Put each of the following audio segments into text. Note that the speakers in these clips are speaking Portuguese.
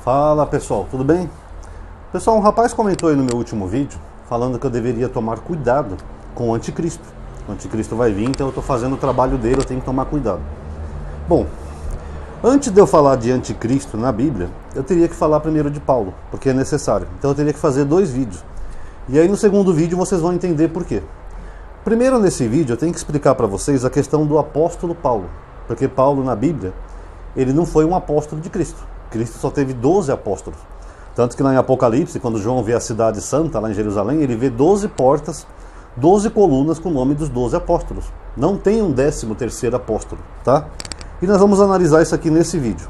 Fala pessoal, tudo bem? Pessoal, um rapaz comentou aí no meu último vídeo falando que eu deveria tomar cuidado com o anticristo. O anticristo vai vir, então eu estou fazendo o trabalho dele, eu tenho que tomar cuidado. Bom, antes de eu falar de anticristo na Bíblia, eu teria que falar primeiro de Paulo, porque é necessário. Então eu teria que fazer 2 vídeos. E aí no segundo vídeo vocês vão entender por quê. Primeiro nesse vídeo eu tenho que explicar para vocês a questão do apóstolo Paulo. Porque Paulo na Bíblia, ele não foi um apóstolo de Cristo. Cristo só teve 12 apóstolos. Tanto que lá em Apocalipse, quando João vê a cidade santa lá em Jerusalém, ele vê 12 portas, 12 colunas com o nome dos 12 apóstolos. Não tem um 13º apóstolo, tá? E nós vamos analisar isso aqui nesse vídeo.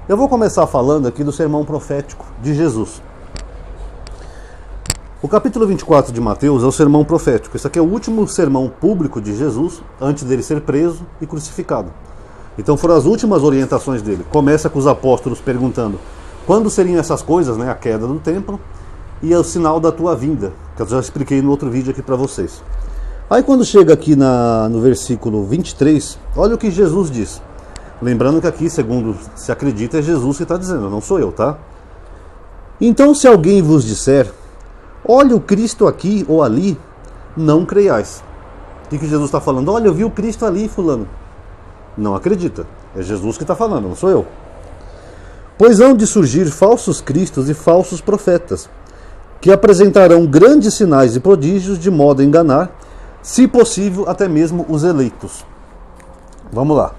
Eu vou começar falando aqui do sermão profético de Jesus. O capítulo 24 de Mateus é o sermão profético. Esse aqui é o último sermão público de Jesus antes dele ser preso e crucificado. Então foram as últimas orientações dele. Começa com os apóstolos perguntando quando seriam essas coisas, né? A queda do templo e o sinal da tua vinda, que eu já expliquei no outro vídeo aqui para vocês. Aí quando chega aqui no versículo 23, olha o que Jesus diz. Lembrando que aqui, segundo se acredita, é Jesus que está dizendo, não sou eu, tá? Então se alguém vos disser, olha o Cristo aqui ou ali, não creiais. O que Jesus está falando? Olha, eu vi o Cristo ali, fulano. Não acredita. É Jesus que está falando, não sou eu. Pois hão de surgir falsos cristos e falsos profetas, que apresentarão grandes sinais e prodígios de modo a enganar, se possível, até mesmo os eleitos. Vamos lá.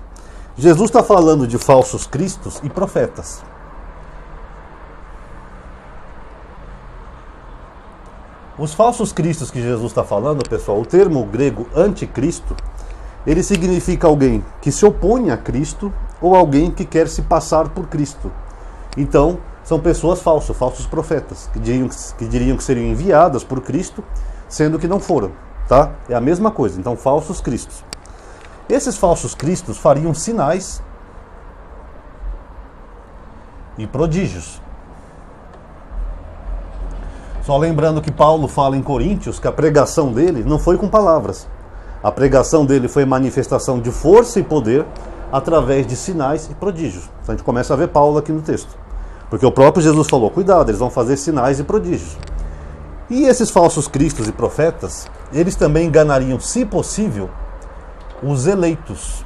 Jesus está falando de falsos cristos e profetas. Os falsos cristos que Jesus está falando, pessoal, o termo grego anticristo, ele significa alguém que se opõe a Cristo ou alguém que quer se passar por Cristo. Então, são pessoas falsas, falsos profetas, que diriam que seriam enviadas por Cristo, sendo que não foram, tá? É a mesma coisa, então falsos cristos. Esses falsos cristos fariam sinais e prodígios. Só lembrando que Paulo fala em Coríntios que a pregação dele não foi com palavras. A pregação dele foi manifestação de força e poder através de sinais e prodígios. Então a gente começa a ver Paulo aqui no texto. Porque o próprio Jesus falou, cuidado, eles vão fazer sinais e prodígios. E esses falsos cristos e profetas, eles também enganariam, se possível, os eleitos.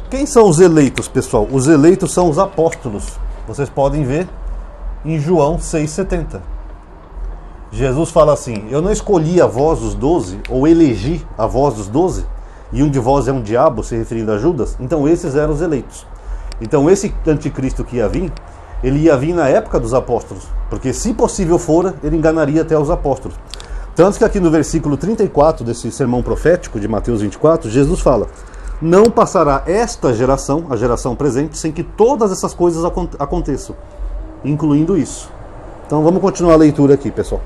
Quem são os eleitos, pessoal? Os eleitos são os apóstolos. Vocês podem ver em João 6,70. Jesus fala assim, eu não escolhi a vós os 12, ou elegi a vós os 12, e um de vós é um diabo, se referindo a Judas, então esses eram os eleitos. Então esse anticristo que ia vir, ele ia vir na época dos apóstolos, porque se possível fora, ele enganaria até os apóstolos. Tanto que aqui no versículo 34 desse sermão profético de Mateus 24, Jesus fala, não passará esta geração, a geração presente, sem que todas essas coisas aconteçam, incluindo isso. Então vamos continuar a leitura aqui, pessoal.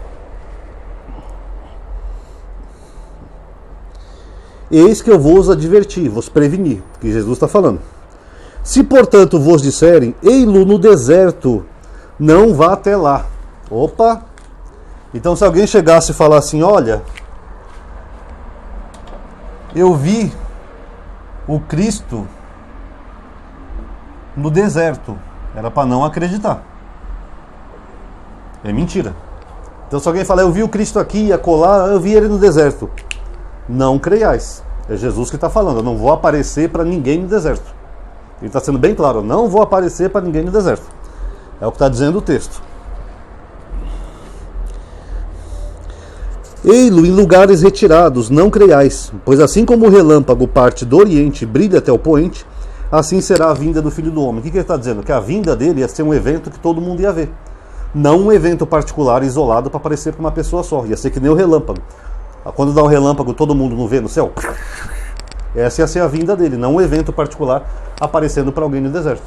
Eis que eu vos adverti, vos preveni, que Jesus está falando. Se, portanto, vos disserem, ei-lo no deserto, não vá até lá. Opa! Então, se alguém chegasse e falasse assim, olha, eu vi o Cristo no deserto, era para não acreditar. É mentira. Então, se alguém falar, eu vi o Cristo aqui, acolá, eu vi ele no deserto. Não creiais. É Jesus que está falando, eu não vou aparecer para ninguém no deserto. Ele está sendo bem claro, eu não vou aparecer para ninguém no deserto. É o que está dizendo o texto. Ei-lo em lugares retirados, não creiais, pois assim como o relâmpago parte do oriente e brilha até o poente, assim será a vinda do Filho do Homem. O que ele está dizendo? Que a vinda dele ia ser um evento que todo mundo ia ver. Não um evento particular, isolado, para aparecer para uma pessoa só. Ia ser que nem o relâmpago. Quando dá um relâmpago, todo mundo não vê no céu? Essa ia ser a vinda dele, não um evento particular aparecendo para alguém no deserto.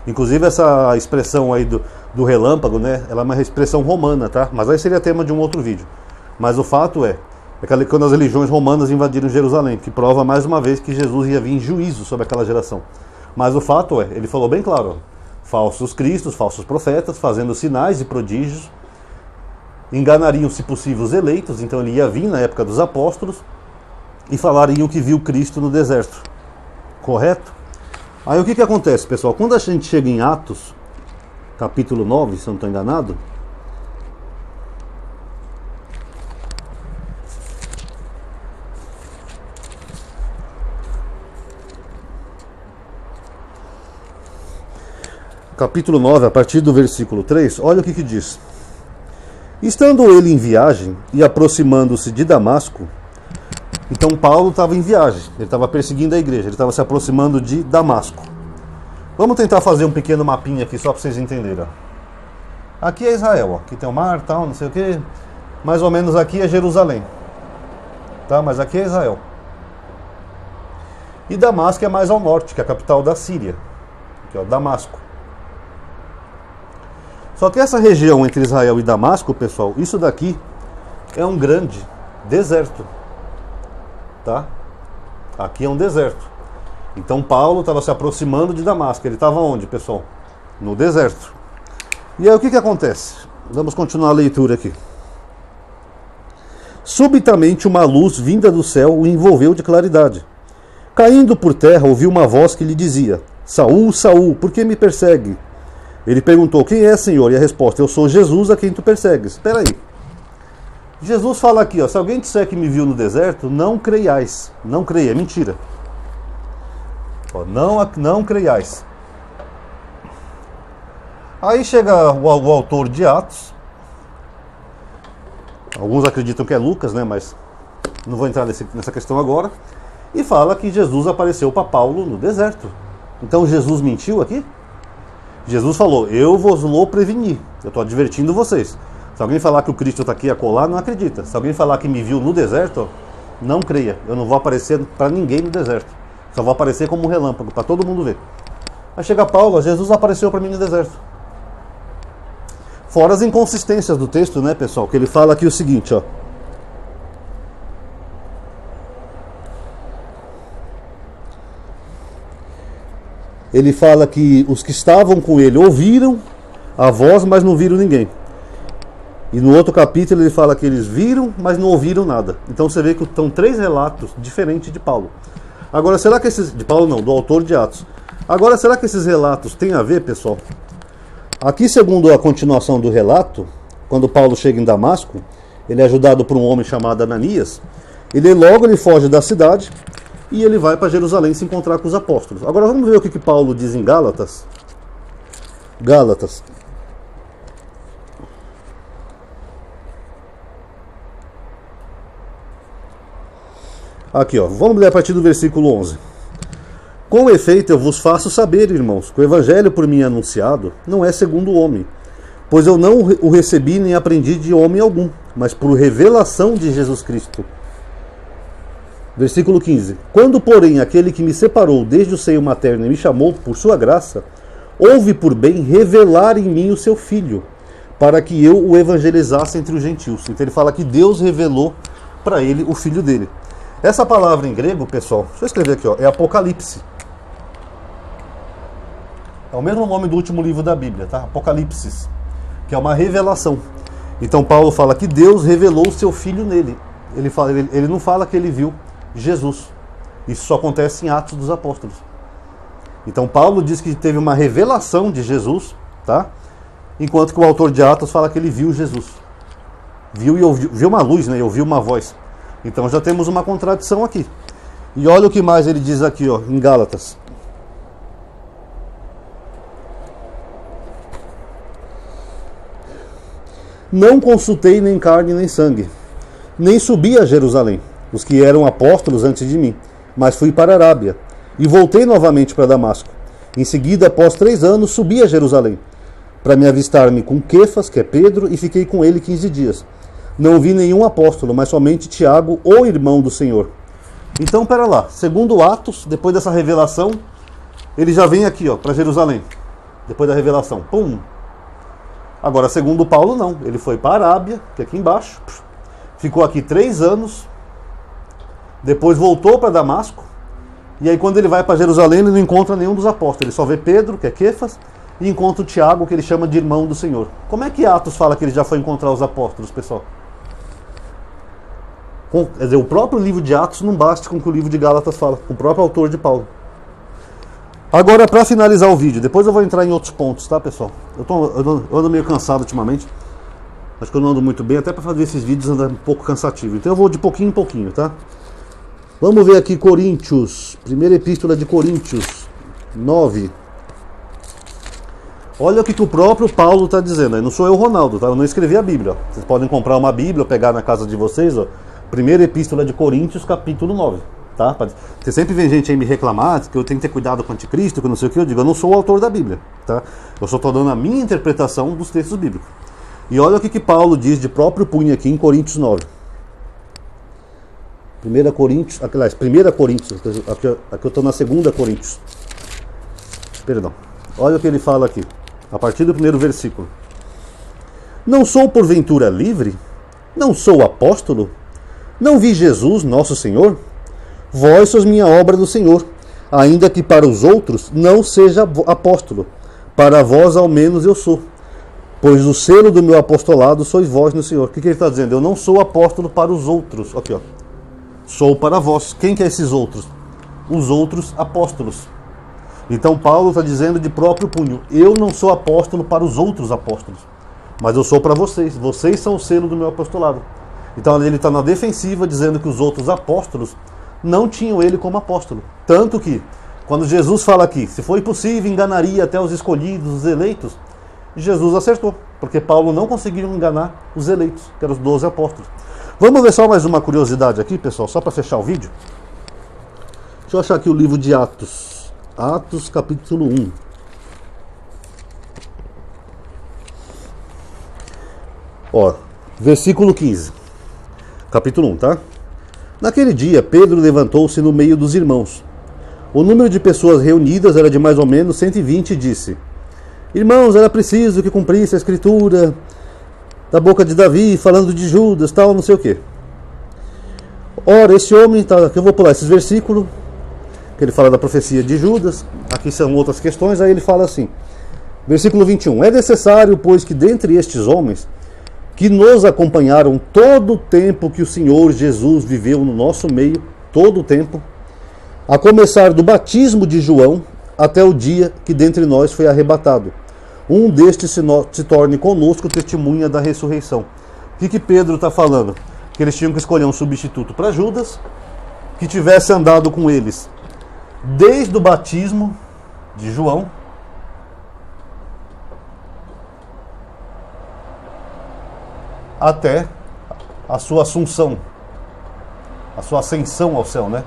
Inclusive essa expressão aí do relâmpago, né? Ela é uma expressão romana, tá? Mas aí seria tema de um outro vídeo. Mas o fato é quando as religiões romanas invadiram Jerusalém, que prova mais uma vez que Jesus ia vir em juízo sobre aquela geração. Mas o fato é, ele falou bem claro, ó, falsos cristos, falsos profetas, fazendo sinais e prodígios, enganariam, se possível, os eleitos, então ele ia vir na época dos apóstolos e falariam que viu Cristo no deserto. Correto? Aí o que acontece, pessoal? Quando a gente chega em Atos, capítulo 9, se eu não estou enganado. Capítulo 9, a partir do versículo 3, olha o que diz. Estando ele em viagem e aproximando-se de Damasco, então Paulo estava em viagem, ele estava perseguindo a igreja, ele estava se aproximando de Damasco. Vamos tentar fazer um pequeno mapinha aqui só para vocês entenderem. Ó. Aqui é Israel, ó. Aqui tem o mar, tal, não sei o que. Mais ou menos aqui é Jerusalém. Tá? Mas aqui é Israel. E Damasco é mais ao norte, que é a capital da Síria. Aqui, ó, Damasco. Só que essa região entre Israel e Damasco, pessoal, isso daqui é um grande deserto. Tá? Aqui é um deserto. Então Paulo estava se aproximando de Damasco. Ele estava onde, pessoal? No deserto. E aí o que acontece? Vamos continuar a leitura aqui. Subitamente uma luz vinda do céu o envolveu de claridade. Caindo por terra, ouviu uma voz que lhe dizia: Saul, Saul, por que me persegue? Ele perguntou: quem é, Senhor? E a resposta: eu sou Jesus a quem tu persegues. Espera aí. Jesus fala aqui, ó, se alguém disser que me viu no deserto, não creiais. Não creia, é mentira. Ó, não creiais. Aí chega o autor de Atos. Alguns acreditam que é Lucas, né? Mas não vou entrar nessa questão agora. E fala que Jesus apareceu para Paulo no deserto. Então Jesus mentiu aqui? Jesus falou: eu vos vou prevenir. Eu estou advertindo vocês. Se alguém falar que o Cristo está aqui a colar, não acredita. Se alguém falar que me viu no deserto, não creia. Eu não vou aparecer para ninguém no deserto. Só vou aparecer como um relâmpago, para todo mundo ver. Aí chega Paulo: Jesus apareceu para mim no deserto. Fora as inconsistências do texto, né, pessoal? Que ele fala aqui o seguinte, ó. Ele fala que os que estavam com ele ouviram a voz, mas não viram ninguém. E no outro capítulo ele fala que eles viram, mas não ouviram nada. Então você vê que estão 3 relatos diferentes de Paulo. Agora, será que esses... De Paulo não, do autor de Atos. Agora, será que esses relatos têm a ver, pessoal? Aqui, segundo a continuação do relato, quando Paulo chega em Damasco, ele é ajudado por um homem chamado Ananias. Ele foge da cidade e ele vai para Jerusalém se encontrar com os apóstolos. Agora vamos ver o que Paulo diz em Gálatas. Gálatas. Aqui, ó, vamos ler a partir do versículo 11. Com efeito, eu vos faço saber, irmãos, que o evangelho por mim anunciado não é segundo o homem, pois eu não o recebi nem aprendi de homem algum, mas por revelação de Jesus Cristo. Versículo 15. Quando, porém, aquele que me separou desde o seio materno e me chamou por sua graça, houve por bem revelar em mim o seu Filho, para que eu o evangelizasse entre os gentios. Então ele fala que Deus revelou para ele o Filho dele. Essa palavra em grego, pessoal, deixa eu escrever aqui, ó, é Apocalipse. É o mesmo nome do último livro da Bíblia, tá? Apocalipse, que é uma revelação. Então Paulo fala que Deus revelou o seu Filho nele. Ele não fala que ele viu Jesus. Isso só acontece em Atos dos Apóstolos. Então Paulo diz que teve uma revelação de Jesus, tá? Enquanto que o autor de Atos fala que ele viu Jesus. Viu uma luz, né? E ouviu uma voz. Então já temos uma contradição aqui. E olha o que mais ele diz aqui, ó, em Gálatas. Não consultei nem carne nem sangue, nem subi a Jerusalém, os que eram apóstolos antes de mim, mas fui para a Arábia, e voltei novamente para Damasco. Em seguida, após 3 anos, subi a Jerusalém, para me avistar-me com Quefas, que é Pedro, e fiquei com ele 15 dias. Não vi nenhum apóstolo, mas somente Tiago, o irmão do Senhor. Então, pera lá, segundo Atos, depois dessa revelação, ele já vem aqui, ó, para Jerusalém, depois da revelação, pum. Agora, segundo Paulo, não. Ele foi para a Arábia, que é aqui embaixo, ficou aqui 3 anos, depois voltou para Damasco, e aí quando ele vai para Jerusalém, ele não encontra nenhum dos apóstolos. Ele só vê Pedro, que é Quefas, e encontra o Tiago, que ele chama de irmão do Senhor. Como é que Atos fala que ele já foi encontrar os apóstolos, pessoal? Quer dizer, o próprio livro de Atos não basta com o que o livro de Gálatas fala, com o próprio autor de Paulo. Agora, para finalizar o vídeo, depois eu vou entrar em outros pontos, tá, pessoal? Eu ando meio cansado ultimamente. Acho que eu não ando muito bem, até para fazer esses vídeos anda um pouco cansativo. Então eu vou de pouquinho em pouquinho, tá? Vamos ver aqui Coríntios, primeira epístola de Coríntios 9. Olha o que o próprio Paulo está dizendo. Aí não sou eu, Ronaldo, tá? Eu não escrevi a Bíblia. Ó. Vocês podem comprar uma Bíblia, pegar na casa de vocês, ó. Primeira epístola de Coríntios, capítulo 9. Tá? Porque sempre vem gente aí me reclamar que eu tenho que ter cuidado com o anticristo, que eu não sei o que. Eu digo, eu não sou o autor da Bíblia. Tá? Eu só estou dando a minha interpretação dos textos bíblicos. E olha o que Paulo diz de próprio punho aqui em Coríntios 9. 1 Coríntios, aqui eu estou na 2 Coríntios. Perdão. Olha o que ele fala aqui, a partir do primeiro versículo. Não sou porventura livre? Não sou apóstolo? Não vi Jesus, nosso Senhor? Vós sois minha obra do Senhor, ainda que para os outros não seja apóstolo, para vós ao menos eu sou. Pois o selo do meu apostolado sois vós no Senhor. O que ele está dizendo? Eu não sou apóstolo para os outros. Aqui, ó. Sou para vós. Quem que é esses outros? Os outros apóstolos. Então Paulo está dizendo de próprio punho, eu não sou apóstolo para os outros apóstolos, mas eu sou para vocês. Vocês são o selo do meu apostolado. Então ele está na defensiva dizendo que os outros apóstolos não tinham ele como apóstolo. Tanto que, quando Jesus fala aqui, se for possível, enganaria até os escolhidos, os eleitos, Jesus acertou, porque Paulo não conseguiu enganar os eleitos, que eram os 12 apóstolos. Vamos ver só mais uma curiosidade aqui, pessoal, só para fechar o vídeo. Deixa eu achar aqui o livro de Atos. Atos, capítulo 1. Ó, versículo 15. Capítulo 1, tá? Naquele dia, Pedro levantou-se no meio dos irmãos. O número de pessoas reunidas era de mais ou menos 120 e disse: Irmãos, era preciso que cumprisse a escritura da boca de Davi, falando de Judas, tal, não sei o quê. Ora, esse homem, tá, aqui eu vou pular esses versículos, que ele fala da profecia de Judas, aqui são outras questões, aí ele fala assim, versículo 21, é necessário, pois, que dentre estes homens, que nos acompanharam todo o tempo que o Senhor Jesus viveu no nosso meio, todo o tempo, a começar do batismo de João, até o dia que dentre nós foi arrebatado, um destes se torne conosco testemunha da ressurreição. O que Pedro está falando? Que eles tinham que escolher um substituto para Judas, que tivesse andado com eles desde o batismo de João até a sua assunção, a sua ascensão ao céu, né?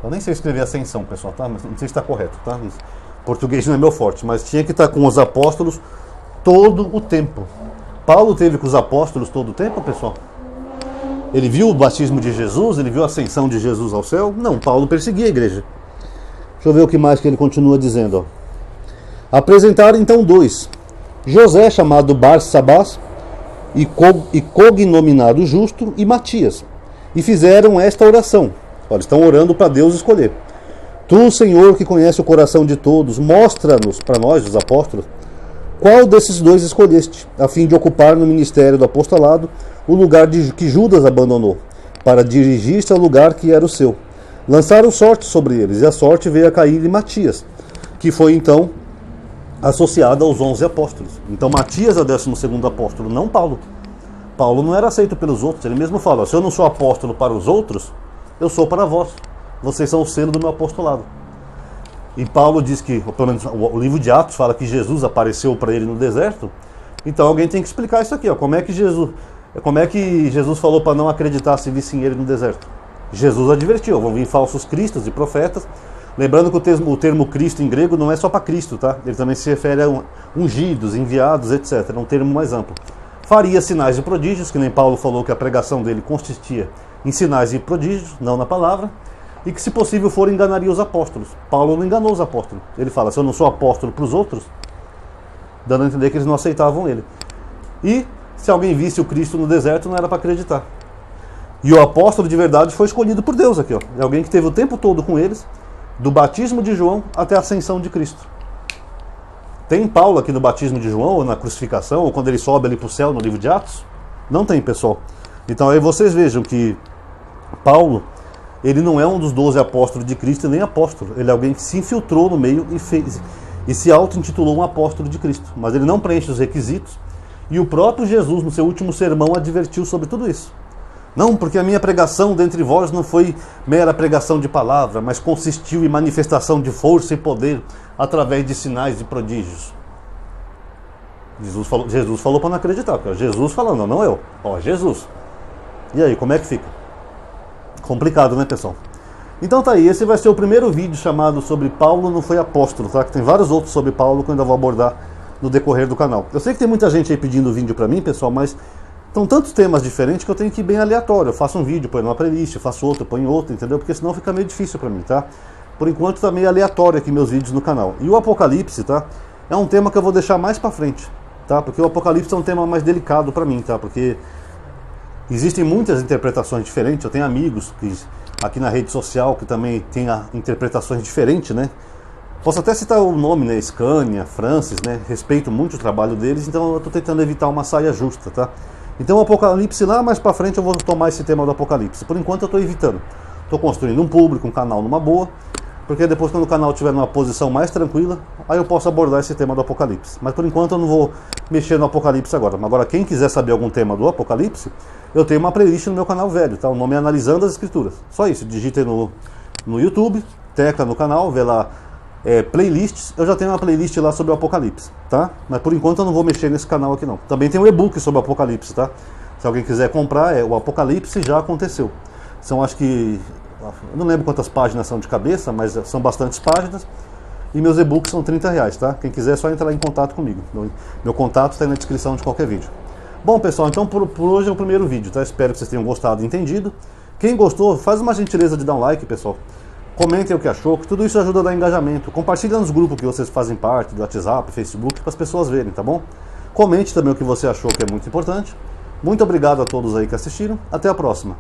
Eu nem sei escrever ascensão, pessoal, tá? Mas não sei se está correto, tá? Português não é meu forte, mas tinha que estar com os apóstolos todo o tempo. Paulo teve com os apóstolos todo o tempo, pessoal? Ele viu o batismo de Jesus? Ele viu a ascensão de Jesus ao céu? Não, Paulo perseguia a igreja. Deixa eu ver o que mais que ele continua dizendo. Ó. Apresentaram então dois. José, chamado Barsabás, e cognominado Justo, e Matias. E fizeram esta oração. Olha, estão orando para Deus escolher. Tu, Senhor, que conhece o coração de todos, mostra-nos, para nós, os apóstolos, qual desses dois escolheste, a fim de ocupar no ministério do apostolado o lugar que Judas abandonou, para dirigir-se ao lugar que era o seu. Lançaram sorte sobre eles, e a sorte veio a cair em Matias, que foi então associado aos 11 apóstolos. Então Matias é o 12º apóstolo, não Paulo. Paulo não era aceito pelos outros, ele mesmo fala, se eu não sou apóstolo para os outros, eu sou para vós. Vocês são o selo do meu apostolado. E Paulo diz que, pelo menos o livro de Atos fala que Jesus apareceu para ele no deserto. Então alguém tem que explicar isso aqui, ó. Como é que Jesus falou para não acreditar se vissem ele no deserto? Jesus advertiu, vão vir falsos cristos e profetas. Lembrando que o termo Cristo em grego não é só para Cristo, tá? Ele também se refere a ungidos, enviados, etc. É um termo mais amplo. Faria sinais e prodígios, que nem Paulo falou que a pregação dele consistia em sinais e prodígios, não na palavra. E que, se possível for, enganaria os apóstolos. Paulo não enganou os apóstolos. Ele fala, se eu não sou apóstolo para os outros, dando a entender que eles não aceitavam ele. E, se alguém visse o Cristo no deserto, não era para acreditar. E o apóstolo de verdade foi escolhido por Deus aqui, ó. É alguém que teve o tempo todo com eles, do batismo de João até a ascensão de Cristo. Tem Paulo aqui no batismo de João, ou na crucificação, ou quando ele sobe ali para o céu no livro de Atos? Não tem, pessoal. Então aí vocês vejam que Paulo Ele não é um dos 12 apóstolos de Cristo, nem apóstolo. Ele é alguém que se infiltrou no meio e se auto-intitulou um apóstolo de Cristo. Mas ele não preenche os requisitos. E o próprio Jesus, no seu último sermão, advertiu sobre tudo isso. Não, porque a minha pregação dentre vós não foi mera pregação de palavra, mas consistiu em manifestação de força e poder através de sinais e prodígios. Jesus falou para não acreditar. Jesus falando, não eu. Ó, Jesus. E aí, como é que fica? Complicado, né, pessoal? Então tá aí, esse vai ser o primeiro vídeo chamado sobre Paulo não foi apóstolo, tá? Que tem vários outros sobre Paulo que eu ainda vou abordar no decorrer do canal. Eu sei que tem muita gente aí pedindo vídeo pra mim, pessoal, mas são tantos temas diferentes que eu tenho que ir bem aleatório. Eu faço um vídeo, ponho numa playlist, eu faço outro, ponho outro, entendeu? Porque senão fica meio difícil pra mim, tá? Por enquanto tá meio aleatório aqui meus vídeos no canal. E o Apocalipse, tá? É um tema que eu vou deixar mais pra frente, tá? Porque o Apocalipse é um tema mais delicado pra mim, tá? Porque existem muitas interpretações diferentes. Eu tenho amigos aqui na rede social que também tem interpretações diferentes, né? Posso até citar o nome, né? Scania, Francis, né? Respeito muito o trabalho deles, então eu estou tentando evitar uma saia justa, tá? Então o Apocalipse lá mais pra frente eu vou tomar esse tema do Apocalipse. Por enquanto eu estou evitando. Estou construindo um público, um canal numa boa, porque depois quando o canal estiver numa posição mais tranquila, aí eu posso abordar esse tema do Apocalipse. Mas por enquanto eu não vou mexer no Apocalipse agora. Agora quem quiser saber algum tema do Apocalipse, eu tenho uma playlist no meu canal velho, tá? O nome é Analisando as Escrituras. Só isso, digite no YouTube, tecla no canal, vê lá playlists. Eu já tenho uma playlist lá sobre o Apocalipse, tá? Mas por enquanto eu não vou mexer nesse canal aqui não. Também tem um e-book sobre o Apocalipse, tá? Se alguém quiser comprar, o Apocalipse já aconteceu. São, acho que, eu não lembro quantas páginas são de cabeça, mas são bastantes páginas. E meus e-books são R$30, tá? Quem quiser é só entrar em contato comigo. Meu contato está aí na descrição de qualquer vídeo. Bom, pessoal, então por hoje é o primeiro vídeo, tá? Espero que vocês tenham gostado e entendido. Quem gostou, faz uma gentileza de dar um like, pessoal. Comentem o que achou, que tudo isso ajuda a dar engajamento. Compartilha nos grupos que vocês fazem parte, do WhatsApp, Facebook, para as pessoas verem, tá bom? Comente também o que você achou, que é muito importante. Muito obrigado a todos aí que assistiram. Até a próxima.